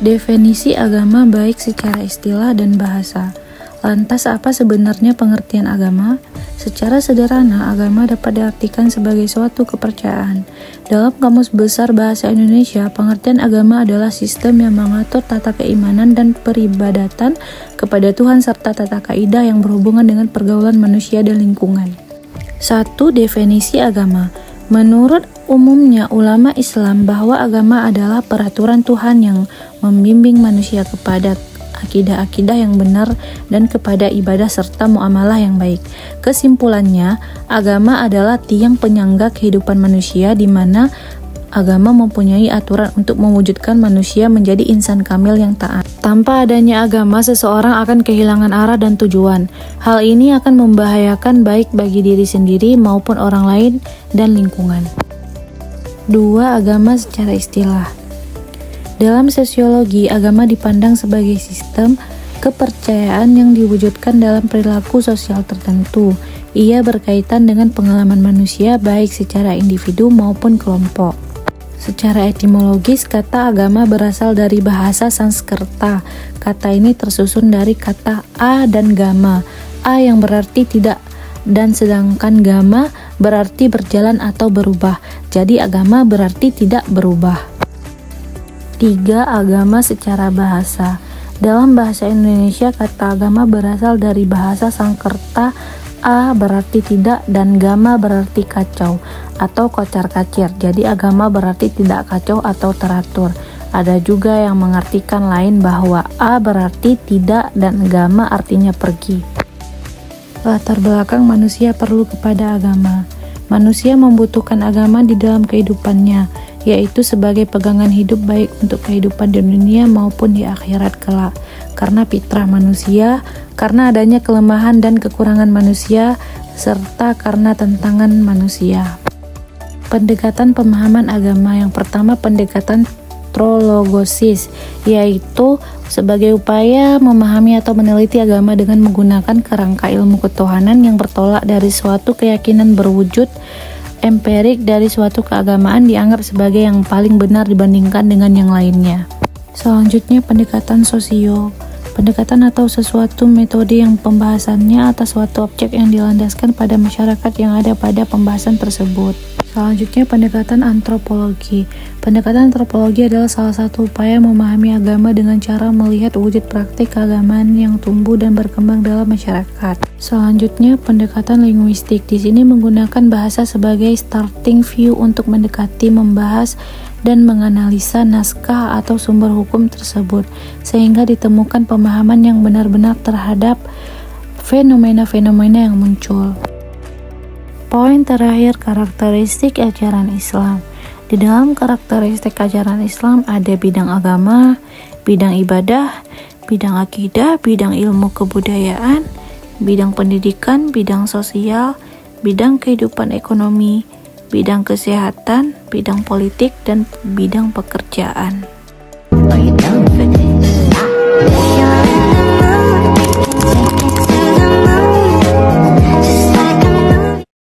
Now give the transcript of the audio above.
Definisi agama baik secara istilah dan bahasa. Lantas apa sebenarnya pengertian agama? Secara sederhana, agama dapat diartikan sebagai suatu kepercayaan. Dalam Kamus Besar Bahasa Indonesia, pengertian agama adalah sistem yang mengatur tata keimanan dan peribadatan kepada Tuhan serta tata kaidah yang berhubungan dengan pergaulan manusia dan lingkungan. 1. Definisi agama. Menurut umumnya ulama Islam bahwa agama adalah peraturan Tuhan yang membimbing manusia kepada akidah-akidah yang benar dan kepada ibadah serta muamalah yang baik. Kesimpulannya, agama adalah tiang penyangga kehidupan manusia di mana agama mempunyai aturan untuk mewujudkan manusia menjadi insan kamil yang taat. Tanpa adanya agama, seseorang akan kehilangan arah dan tujuan. Hal ini akan membahayakan baik bagi diri sendiri maupun orang lain dan lingkungan. 2. Agama secara istilah. Dalam sosiologi, agama dipandang sebagai sistem kepercayaan yang diwujudkan dalam perilaku sosial tertentu. Ia berkaitan dengan pengalaman manusia baik secara individu maupun kelompok. Secara etimologis, kata agama berasal dari bahasa Sanskerta. Kata ini tersusun dari kata a dan gama. A yang berarti tidak dan sedangkan gama berarti berjalan atau berubah. Jadi agama berarti tidak berubah. 3. Agama secara bahasa. Dalam bahasa Indonesia, kata agama berasal dari bahasa Sanskerta. A berarti tidak dan gama berarti kacau atau kocar-kacir. Jadi agama berarti tidak kacau atau teratur. Ada juga yang mengartikan lain bahwa A berarti tidak dan gama artinya pergi. Latar belakang manusia perlu kepada agama. Manusia membutuhkan agama di dalam kehidupannya, yaitu sebagai pegangan hidup baik untuk kehidupan di dunia maupun di akhirat kelak. Karena fitrah manusia, karena adanya kelemahan dan kekurangan manusia, serta karena tantangan manusia. Pendekatan pemahaman agama. Yang pertama, pendekatan trologosis, yaitu sebagai upaya memahami atau meneliti agama dengan menggunakan kerangka ilmu ketuhanan yang bertolak dari suatu keyakinan berwujud empirik dari suatu keagamaan dianggap sebagai yang paling benar dibandingkan dengan yang lainnya. Selanjutnya, pendekatan sosio. Pendekatan atau sesuatu metode yang pembahasannya atas suatu objek yang dilandaskan pada masyarakat yang ada pada pembahasan tersebut. Selanjutnya, pendekatan antropologi. Pendekatan antropologi adalah salah satu upaya memahami agama dengan cara melihat wujud praktik keagamaan yang tumbuh dan berkembang dalam masyarakat. Selanjutnya, pendekatan linguistik. Di sini menggunakan bahasa sebagai starting view untuk mendekati, membahas, dan menganalisa naskah atau sumber hukum tersebut, sehingga ditemukan pemahaman yang benar-benar terhadap fenomena-fenomena yang muncul. Poin terakhir, karakteristik ajaran Islam. Di dalam karakteristik ajaran Islam ada bidang agama, bidang ibadah, bidang akidah, bidang ilmu kebudayaan, bidang pendidikan, bidang sosial, bidang kehidupan ekonomi, bidang kesehatan, bidang politik, dan bidang pekerjaan.